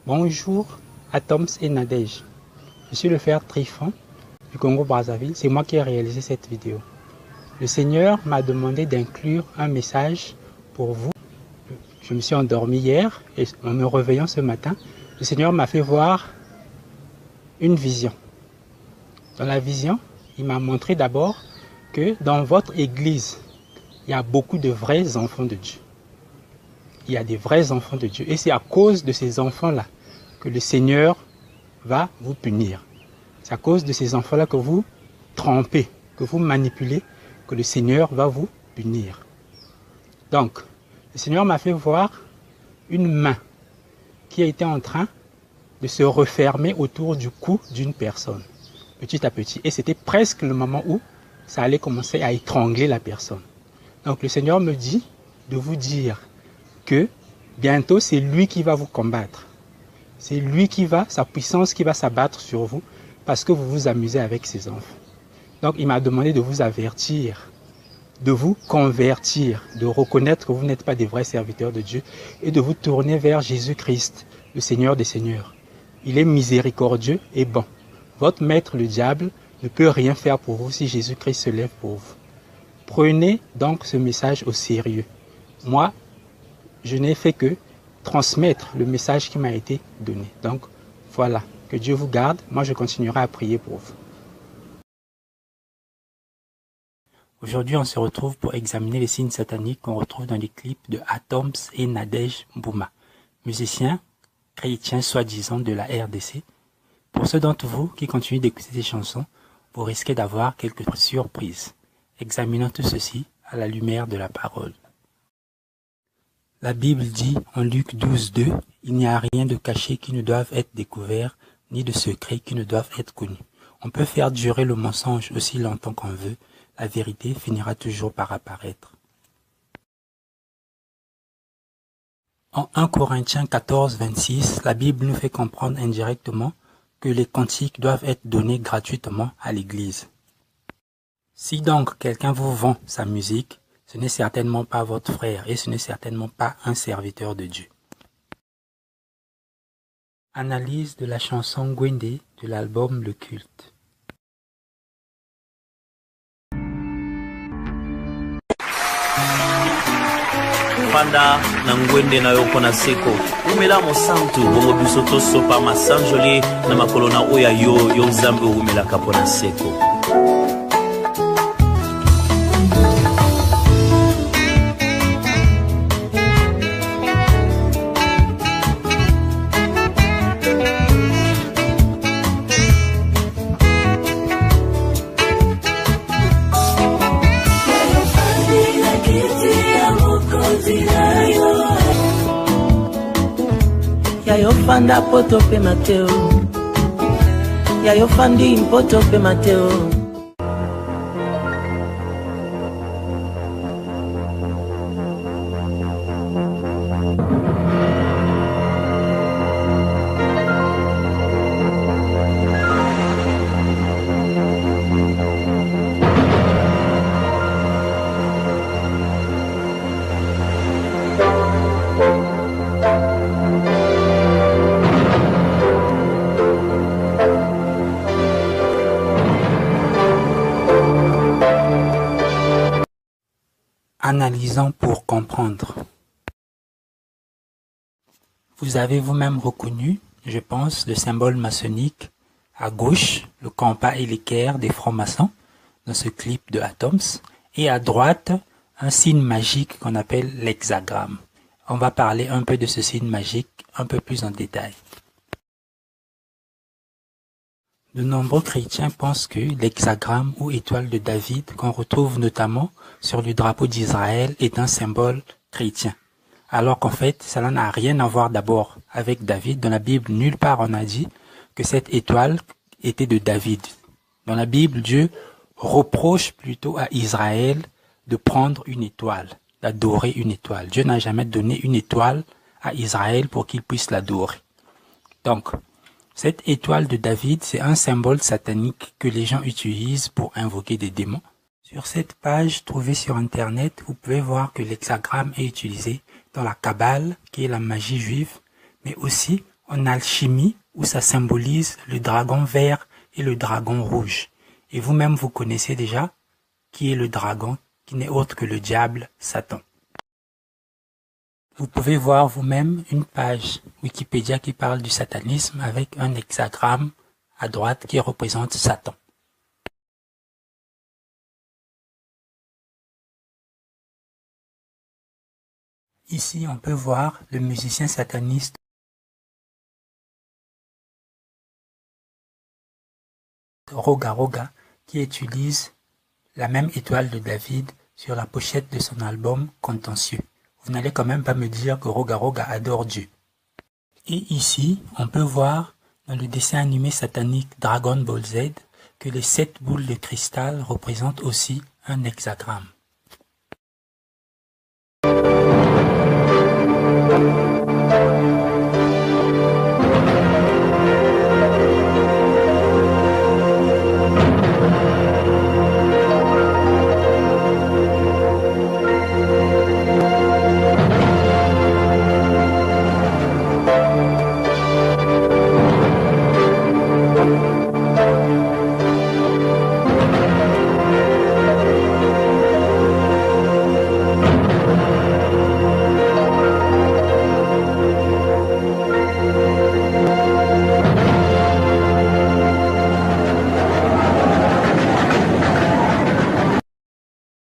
Bonjour à Toms et Nadège. Je suis le frère Trifon du Congo-Brazzaville. C'est moi qui ai réalisé cette vidéo. Le Seigneur m'a demandé d'inclure un message pour vous. Je me suis endormi hier et en me réveillant ce matin, le Seigneur m'a fait voir une vision. Dans la vision, il m'a montré d'abord que dans votre église, il y a beaucoup de vrais enfants de Dieu. Il y a des vrais enfants de Dieu. Et c'est à cause de ces enfants-là que le Seigneur va vous punir. C'est à cause de ces enfants-là que vous trompez, que vous manipulez, que le Seigneur va vous punir. Donc, le Seigneur m'a fait voir une main qui a été en train de se refermer autour du cou d'une personne, petit à petit. Et c'était presque le moment où ça allait commencer à étrangler la personne. Donc, le Seigneur me dit de vous dire que bientôt, c'est lui qui va vous combattre. C'est lui qui va, sa puissance qui va s'abattre sur vous parce que vous vous amusez avec ses enfants. Donc, il m'a demandé de vous avertir, de vous convertir, de reconnaître que vous n'êtes pas des vrais serviteurs de Dieu et de vous tourner vers Jésus-Christ, le Seigneur des Seigneurs. Il est miséricordieux et bon. Votre maître, le diable, ne peut rien faire pour vous si Jésus-Christ se lève pour vous. Prenez donc ce message au sérieux. Moi, je n'ai fait que transmettre le message qui m'a été donné. Donc, voilà. Que Dieu vous garde. Moi, je continuerai à prier pour vous. Aujourd'hui, on se retrouve pour examiner les signes sataniques qu'on retrouve dans les clips de Atoms et Nadège Mbouma, musiciens chrétiens soi-disant de la RDC. Pour ceux d'entre vous qui continuent d'écouter ces chansons, vous risquez d'avoir quelques surprises. Examinons tout ceci à la lumière de la parole. La Bible dit en Luc 12:2, « Il n'y a rien de caché qui ne doive être découvert, ni de secret qui ne doivent être connus. On peut faire durer le mensonge aussi longtemps qu'on veut, la vérité finira toujours par apparaître. » En 1 Corinthiens 14:26, la Bible nous fait comprendre indirectement que les cantiques doivent être donnés gratuitement à l'Église. Si donc quelqu'un vous vend sa musique, ce n'est certainement pas votre frère et ce n'est certainement pas un serviteur de Dieu. Analyse de la chanson Gwende de l'album Le Culte. Fanda na ngwende na yoko na seko umela mosantu bongo biso toso pa masanjoli na makolo na oya yo nzambe umela kapo na seko. Yayo fanda poto pe Mateo, yayo fandi poto pe Mateo. Analysons pour comprendre. Vous avez vous-même reconnu, je pense, le symbole maçonnique à gauche, le compas et l'équerre des francs-maçons dans ce clip de Atoms, et à droite, un signe magique qu'on appelle l'hexagramme. On va parler un peu de ce signe magique un peu plus en détail. De nombreux chrétiens pensent que l'hexagramme ou étoile de David qu'on retrouve notamment sur le drapeau d'Israël est un symbole chrétien. Alors qu'en fait, cela n'a rien à voir d'abord avec David. Dans la Bible, nulle part on a dit que cette étoile était de David. Dans la Bible, Dieu reproche plutôt à Israël de prendre une étoile, d'adorer une étoile. Dieu n'a jamais donné une étoile à Israël pour qu'il puisse l'adorer. Donc, cette étoile de David, c'est un symbole satanique que les gens utilisent pour invoquer des démons. Sur cette page trouvée sur Internet, vous pouvez voir que l'hexagramme est utilisé dans la Kabbale, qui est la magie juive, mais aussi en alchimie où ça symbolise le dragon vert et le dragon rouge. Et vous-même, vous connaissez déjà qui est le dragon, qui n'est autre que le diable, Satan. Vous pouvez voir vous-même une page Wikipédia qui parle du satanisme avec un hexagramme à droite qui représente Satan. Ici, on peut voir le musicien sataniste Roga Roga qui utilise la même étoile de David sur la pochette de son album Contentieux. Vous n'allez quand même pas me dire que Roga Roga adore Dieu. Et ici, on peut voir dans le dessin animé satanique Dragon Ball Z que les 7 boules de cristal représentent aussi un hexagramme.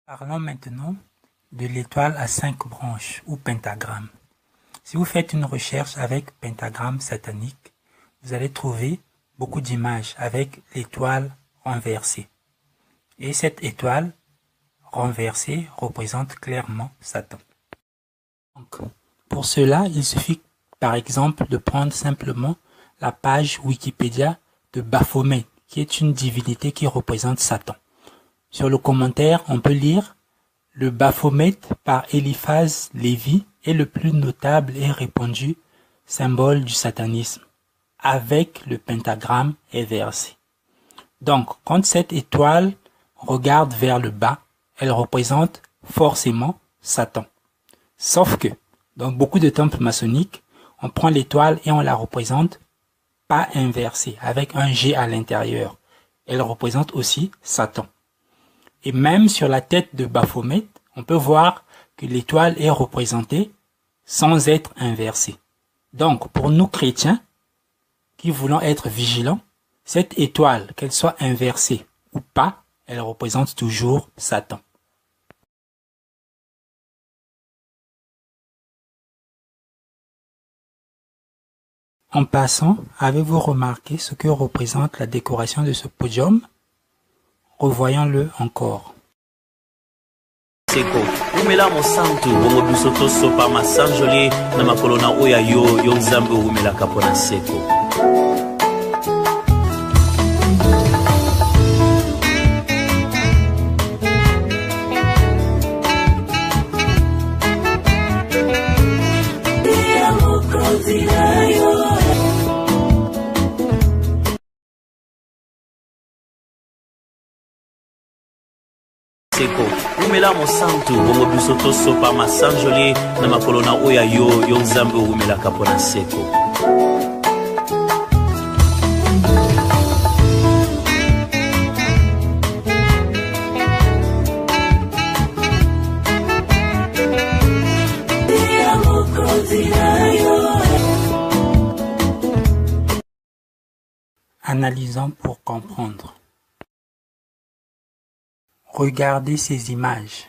Parlons maintenant de l'étoile à 5 branches ou pentagramme. Si vous faites une recherche avec pentagramme satanique, vous allez trouver beaucoup d'images avec l'étoile renversée. Et cette étoile renversée représente clairement Satan. Donc, pour cela, il suffit par exemple de prendre simplement la page Wikipédia de Baphomet, qui est une divinité qui représente Satan. Sur le commentaire, on peut lire « Le Baphomet par Eliphaz Lévi est le plus notable et répandu symbole du satanisme, avec le pentagramme inversé. » Donc, quand cette étoile regarde vers le bas, elle représente forcément Satan. Sauf que, dans beaucoup de temples maçonniques, on prend l'étoile et on la représente pas inversée, avec un G à l'intérieur. Elle représente aussi Satan. Et même sur la tête de Baphomet, on peut voir que l'étoile est représentée sans être inversée. Donc, pour nous chrétiens, qui voulons être vigilants, cette étoile, qu'elle soit inversée ou pas, elle représente toujours Satan. En passant, avez-vous remarqué ce que représente la décoration de ce podium? Revoyons-le encore. Seko umela mosantu bongo biso tosopa masanjoli na makolo na oya yo nzambe umelaka mpona seko. Seko umela mosantu bongo biso tosopa masanjoli na makolo na oya yo nzambe umelaka mpona seko. Analysons pour comprendre. Regardez ces images.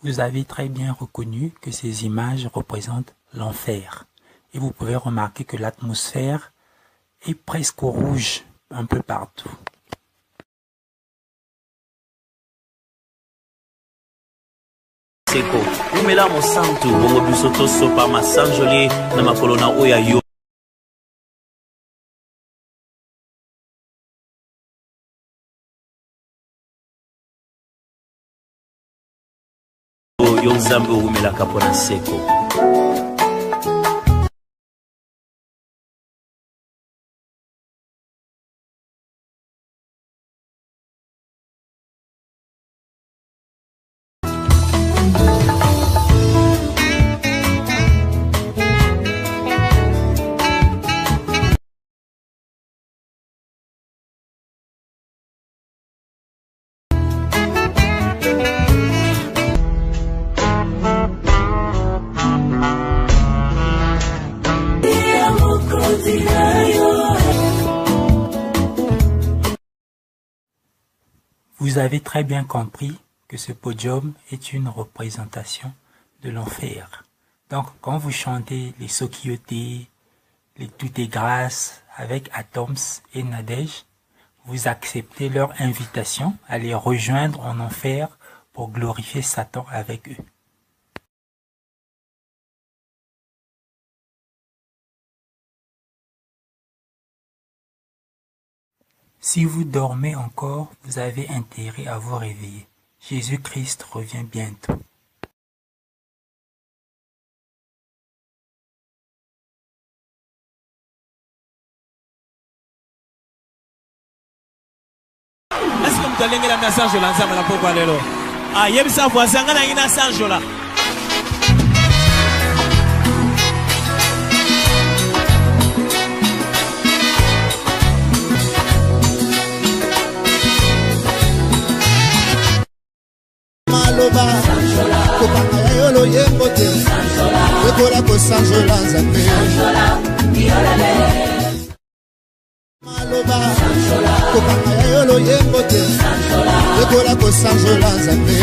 Vous avez très bien reconnu que ces images représentent l'enfer. Et vous pouvez remarquer que l'atmosphère est presque rouge un peu partout. Seko umela mosantu bongo biso tosopa masanjoli na makolo na oya yo nzambe umelaka mpona seko. Vous avez très bien compris que ce podium est une représentation de l'enfer. Donc, quand vous chantez les Sokioté, les Tout est grâce avec Atoms et Nadège, vous acceptez leur invitation à les rejoindre en enfer pour glorifier Satan avec eux. Si vous dormez encore, vous avez intérêt à vous réveiller. Jésus-Christ revient bientôt. Est-ce que vous allez la message de l'ensemble là pourquoi lelo? Ah, yebisa voisin ngana ina sanjo là. Maloba, kopanga yolo yembote, yekola ko sanjola nzambe. Maloba, kopanga yolo yembote, yekola ko sanjola nzambe.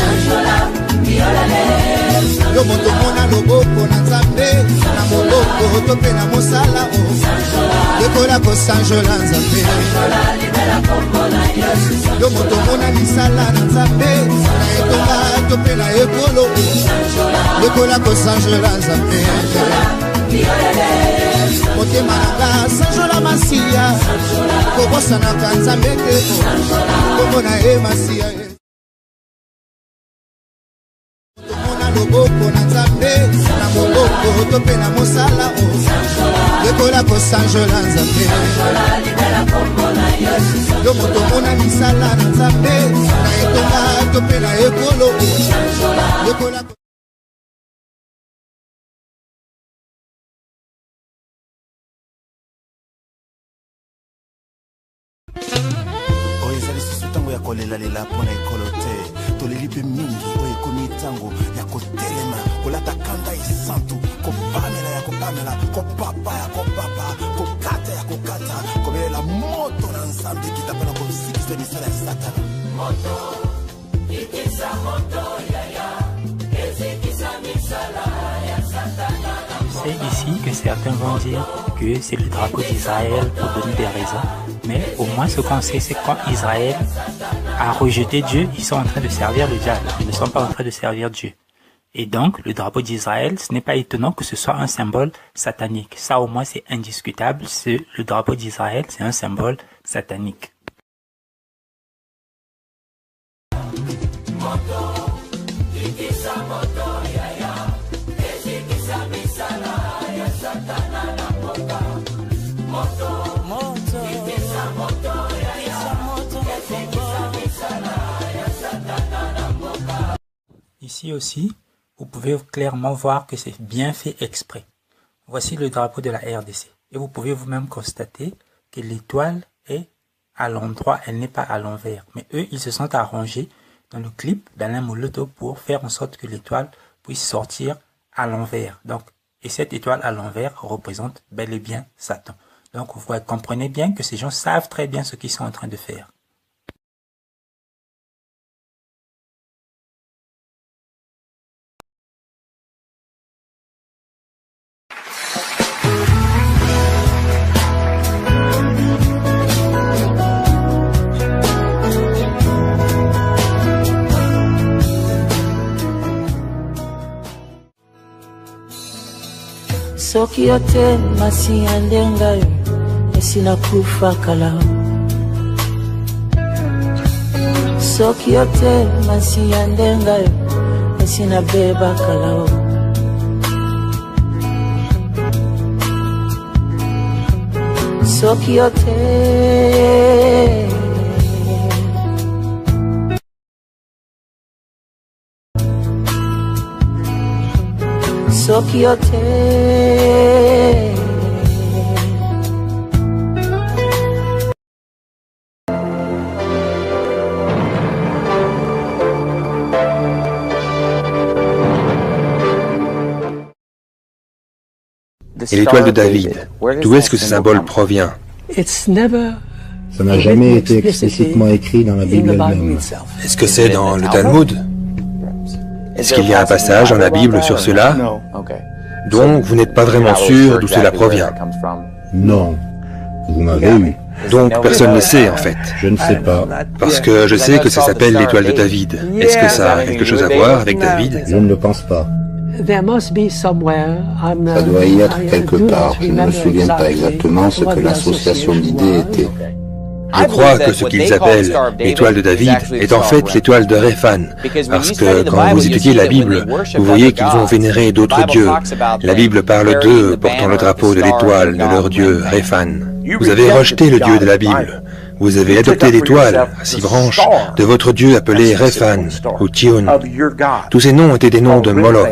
Yo moto mona loboko na nzambe, na moloko to pe na mosala o. Yekola ko sanjola nzambe. Yo moto mona misala na nzambe, na etonga to pe na ekolo o. Yekola ko sanjola nzambe. Motema nanga sanjola masiya, kobosanaka nzambe te o. Komona e masiya e. Loboko na nzambe na moloko to pe na mosala o. Yekola ko sanjola nzambe. Yo moto mona misala na nzambe, na etonga to pe na ekolo o. Yekola ko ezali susu ntango ya kolelalela mpo na ekolo te toleli mpe mingi oyo ekomi ntango ya kotelema kolata kanda esantu kopamela ya kopamela kopapa ya kopapa kokata ya kokata kobelela moto na nzambe kita mpona kosikisa misala ya satana moto ikisa moto yaya ezikisa misala ya satana. C'est ici que certains vont dire que c'est le drapeau d'Israël pour donner des raisons. Mais au moins ce qu'on sait, c'est que quand Israël a rejeté Dieu, ils sont en train de servir le diable. Ils ne sont pas en train de servir Dieu. Et donc, le drapeau d'Israël, ce n'est pas étonnant que ce soit un symbole satanique. Ça au moins c'est indiscutable. Le drapeau d'Israël, c'est un symbole satanique. Ici aussi, vous pouvez clairement voir que c'est bien fait exprès. Voici le drapeau de la RDC. Et vous pouvez vous-même constater que l'étoile est à l'endroit, elle n'est pas à l'envers. Mais eux, ils se sont arrangés dans le clip d'Alain Moloto pour faire en sorte que l'étoile puisse sortir à l'envers. Donc, et cette étoile à l'envers représente bel et bien Satan. Donc, vous comprenez bien que ces gens savent très bien ce qu'ils sont en train de faire. Soki yote masiya ndengayo esina kufa kalao. Soki yote masiya ndengayo esina beba kalao. Soki yote soki yote Et l'étoile de David, d'où est-ce que ce symbole provient? It's never Ça n'a jamais été explicitement écrit dans la Bible elle-même. Est-ce que c'est dans le Talmud? Est-ce qu'il y a un passage dans la Bible sur cela? Donc, vous n'êtes pas vraiment sûr d'où cela provient. Non. Vous m'avez eu. Donc, personne ne sait, en fait. Je ne sais pas. Parce que je sais que ça s'appelle l'étoile de David. Est-ce que ça a quelque chose à voir avec David? Je ne le pense pas. Ça doit y être quelque part. Je ne me souviens pas exactement ce que l'association d'idées était. Je crois que ce qu'ils appellent l'étoile de David est en fait l'étoile de Réphan, parce que quand vous étudiez la Bible, vous voyez qu'ils ont vénéré d'autres dieux. La Bible parle d'eux portant le drapeau de l'étoile de leur dieu Réphan. Vous avez rejeté le dieu de la Bible. Vous avez adopté l'étoile, à 6 branches, de votre dieu appelé Réphan ou Tion. Tous ces noms étaient des noms de Moloch,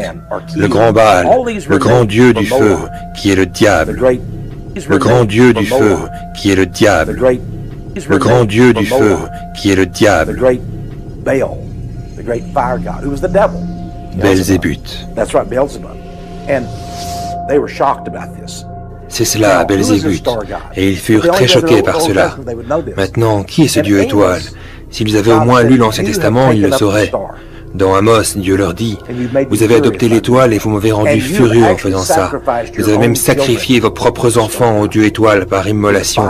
le grand Baal, le grand dieu du feu, qui est le diable. Le grand dieu du feu, qui est le diable. Le grand dieu du feu, qui est le diable. Belzébuth. C'est cela, Belzébuth, et ils furent très choqués par cela. Maintenant, qui est ce Dieu étoile? S'ils avaient au moins lu l'Ancien Testament, ils le sauraient. Dans Amos, Dieu leur dit, « Vous avez adopté l'étoile et vous m'avez rendu furieux en faisant ça. Vous avez même sacrifié vos propres enfants au Dieu étoile par immolation. »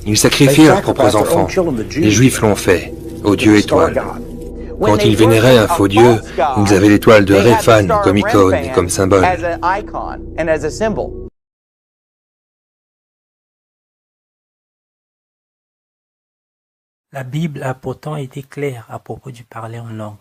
Ils sacrifiaient leurs propres enfants. Les Juifs l'ont fait, au Dieu étoile. Quand ils vénéraient un faux Dieu, ils avaient l'étoile de Réphan comme icône et comme symbole. La Bible a pourtant été claire à propos du parler en langue.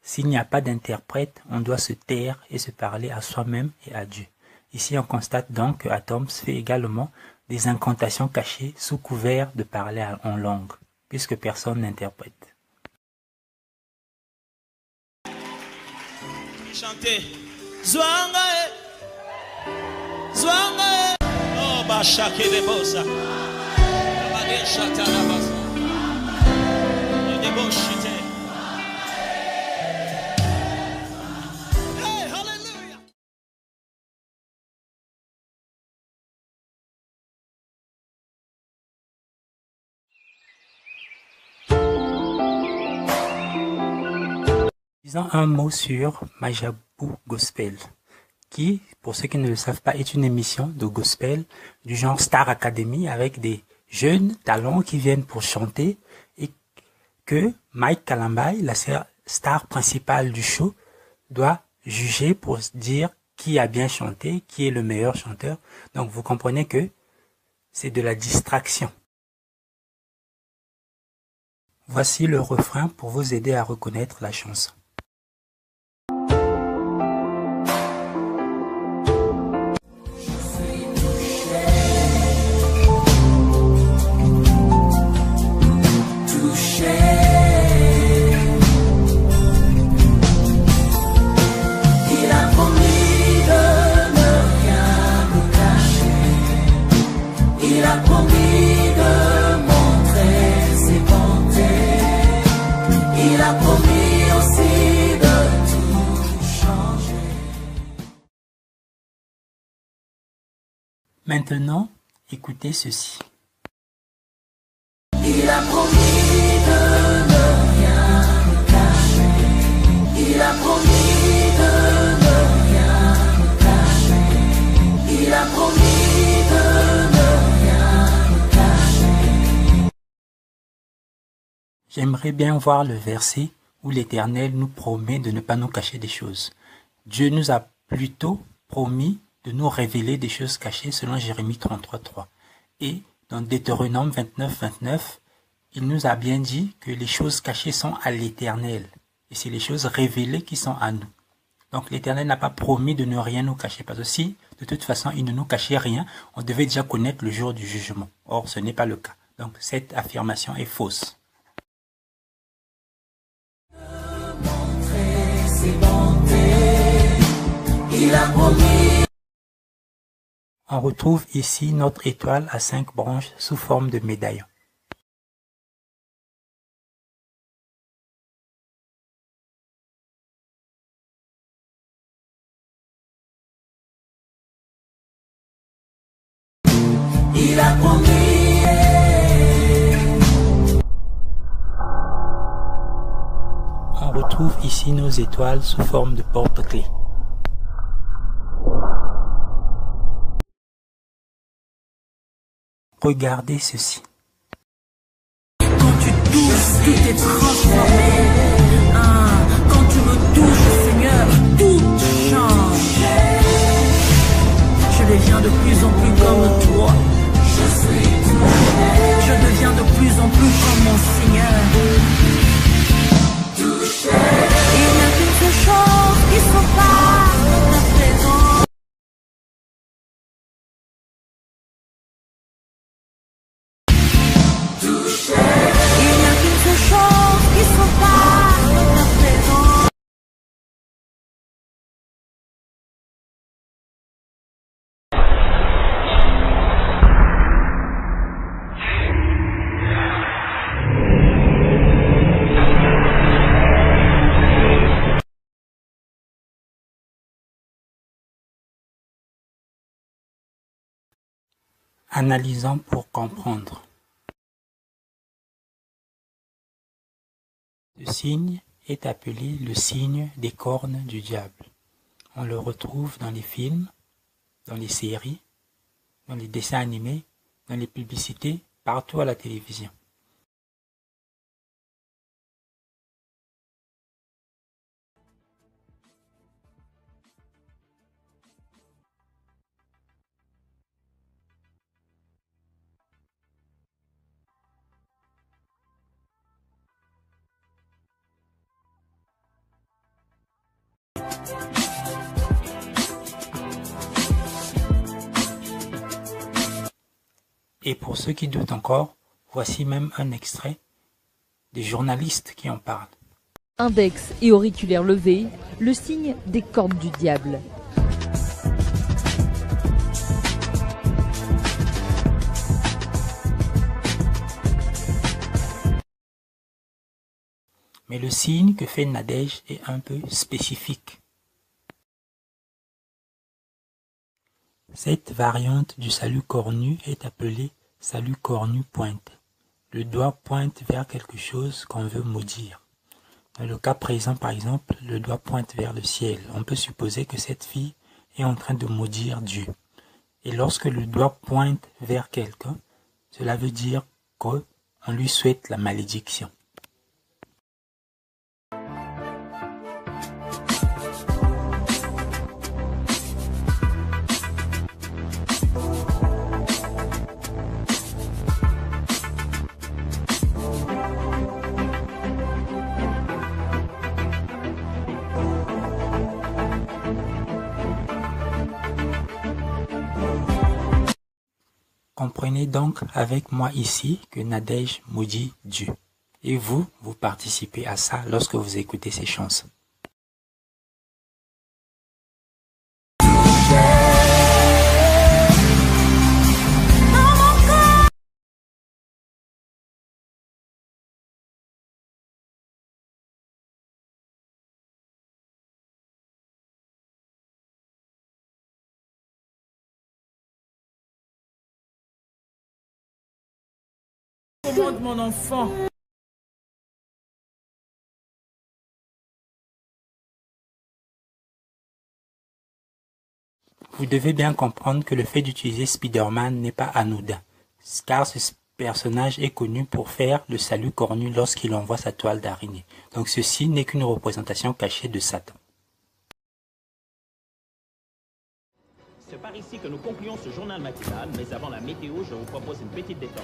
S'il n'y a pas d'interprète, on doit se taire et se parler à soi-même et à Dieu. Ici, on constate donc que Atoms fait également des incantations cachées sous couvert de parler en langue, puisque personne n'interprète. Chantez. Zwangae. Zwangae. Oh, bashake de bosa. Abade chata la basa. De boshite. Hey, hallelujah. Disons un mot sur Majabou Gospel, qui, pour ceux qui ne le savent pas, est une émission de gospel du genre Star Academy avec des jeunes talents qui viennent pour chanter et que Mike Kalambay, la star principale du show, doit juger pour dire qui a bien chanté, qui est le meilleur chanteur. Donc vous comprenez que c'est de la distraction. Voici le refrain pour vous aider à reconnaître la chanson. Maintenant, écoutez ceci. Il a promis de ne rien me cacher. Il a promis de ne rien me cacher. Il a promis de ne rien me cacher. J'aimerais bien voir le verset où l'Éternel nous promet de ne pas nous cacher des choses. Dieu nous a plutôt promis de nous révéler des choses cachées selon Jérémie 33.3. Et dans Deutéronome 29.29, il nous a bien dit que les choses cachées sont à l'Éternel. Et c'est les choses révélées qui sont à nous. Donc l'Éternel n'a pas promis de ne rien nous cacher. Parce que si, de toute façon, il ne nous cachait rien, on devait déjà connaître le jour du jugement. Or, ce n'est pas le cas. Donc cette affirmation est fausse. Montrer ses bontés. Il a promis. On retrouve ici notre étoile à 5 branches sous forme de médaillon. Il a promis. retrouve ici nos étoiles sous forme de porte-clés. Regardez ceci. Quand tu touches, tout est transformé. Quand tu me touches, Seigneur, tout change. Je deviens de plus en plus comme toi. Je deviens de plus en plus comme mon Seigneur. Il n'y a qu'une seule chose qui s'empare de ta présence. Il n'y a qu'une seule chose qui s'empare de ta présence. Analysons pour comprendre. Ce signe est appelé le signe des cornes du diable. On le retrouve dans les films, dans les séries, dans les dessins animés, dans les publicités, partout à la télévision. Et pour ceux qui doutent encore, voici même un extrait des journalistes qui en parlent. Index et auriculaire levé, le signe des cornes du diable. Mais le signe que fait Nadège est un peu spécifique. Cette variante du salut cornu est appelée salut cornu pointe. Le doigt pointe vers quelque chose qu'on veut maudire. Dans le cas présent, par exemple, le doigt pointe vers le ciel. On peut supposer que cette fille est en train de maudire Dieu. Et lorsque le doigt pointe vers quelqu'un, cela veut dire qu'on lui souhaite la malédiction. Comprenez donc avec moi ici que Nadège maudit Dieu. Et vous participez à ça lorsque vous écoutez ces chansons. Commande mon enfant. Vous devez bien comprendre que le fait d'utiliser Spider-Man n'est pas anodin, car ce personnage est connu pour faire le salut cornu lorsqu'il envoie sa toile d'araignée. Donc ceci n'est qu'une représentation cachée de Satan. C'est par ici que nous concluons ce journal matinal, mais avant la météo, je vous propose une petite détente.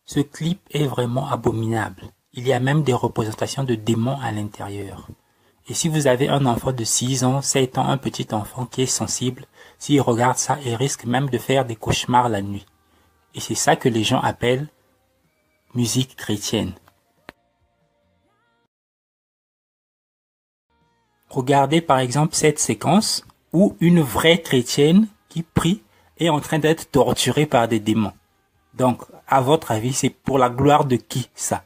Ce clip est vraiment abominable. Il y a même des représentations de démons à l'intérieur. Et si vous avez un enfant de 6 ans, 7 ans, un petit enfant qui est sensible, s'il regarde ça, il risque même de faire des cauchemars la nuit. Et c'est ça que les gens appellent musique chrétienne. Regardez par exemple cette séquence où une vraie chrétienne qui prie est en train d'être torturée par des démons. Donc, à votre avis, c'est pour la gloire de qui ça?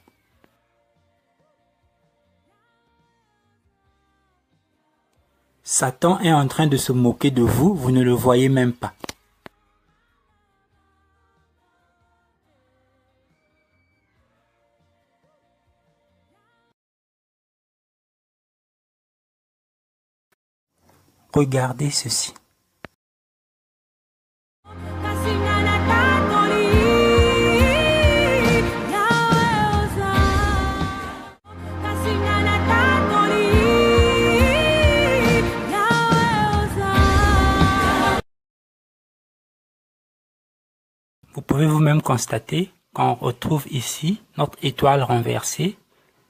Satan est en train de se moquer de vous, vous ne le voyez même pas. Regardez ceci. Vous pouvez vous-même constater qu'on retrouve ici notre étoile renversée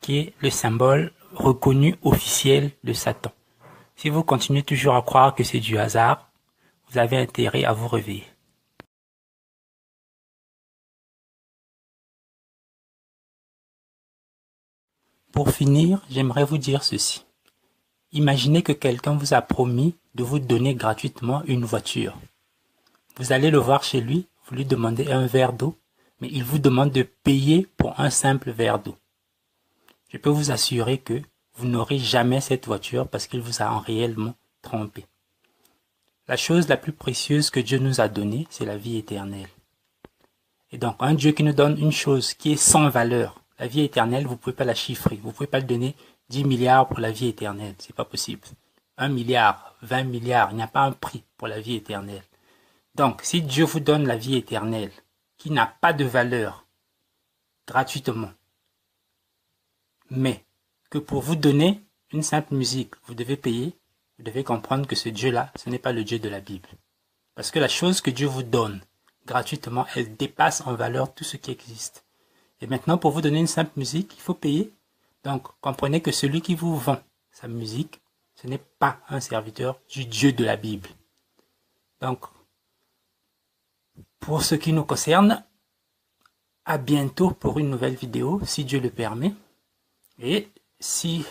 qui est le symbole reconnu officiel de Satan. Si vous continuez toujours à croire que c'est du hasard, vous avez intérêt à vous réveiller. Pour finir, j'aimerais vous dire ceci. Imaginez que quelqu'un vous a promis de vous donner gratuitement une voiture. Vous allez le voir chez lui, vous lui demandez un verre d'eau, mais il vous demande de payer pour un simple verre d'eau. Je peux vous assurer que vous n'aurez jamais cette voiture parce qu'il vous a réellement trompé. La chose la plus précieuse que Dieu nous a donnée, c'est la vie éternelle. Et donc, un Dieu qui nous donne une chose qui est sans valeur, la vie éternelle, vous ne pouvez pas la chiffrer. Vous ne pouvez pas lui donner 10 milliards pour la vie éternelle. C'est pas possible. 1 milliard, 20 milliards, il n'y a pas un prix pour la vie éternelle. Donc, si Dieu vous donne la vie éternelle, qui n'a pas de valeur, gratuitement, mais que pour vous donner une simple musique, vous devez payer, vous devez comprendre que ce Dieu-là, ce n'est pas le Dieu de la Bible. Parce que la chose que Dieu vous donne gratuitement, elle dépasse en valeur tout ce qui existe. Et maintenant, pour vous donner une simple musique, il faut payer. Donc, comprenez que celui qui vous vend sa musique, ce n'est pas un serviteur du Dieu de la Bible. Donc, pour ce qui nous concerne, à bientôt pour une nouvelle vidéo, si Dieu le permet. Et si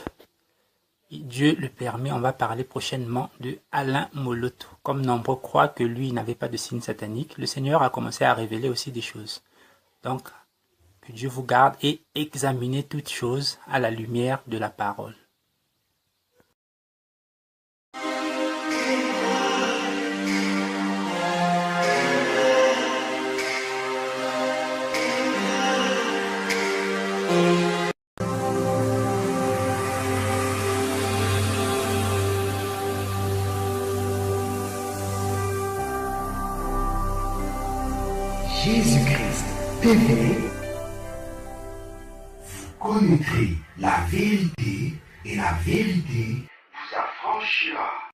Dieu le permet, on va parler prochainement de Alain Moloto. Comme nombreux croient que lui n'avait pas de signe satanique, le Seigneur a commencé à révéler aussi des choses. Donc, que Dieu vous garde et examinez toutes choses à la lumière de la parole. Jésus-Christ TV, vous connaîtrez la vérité et la vérité vous affranchira.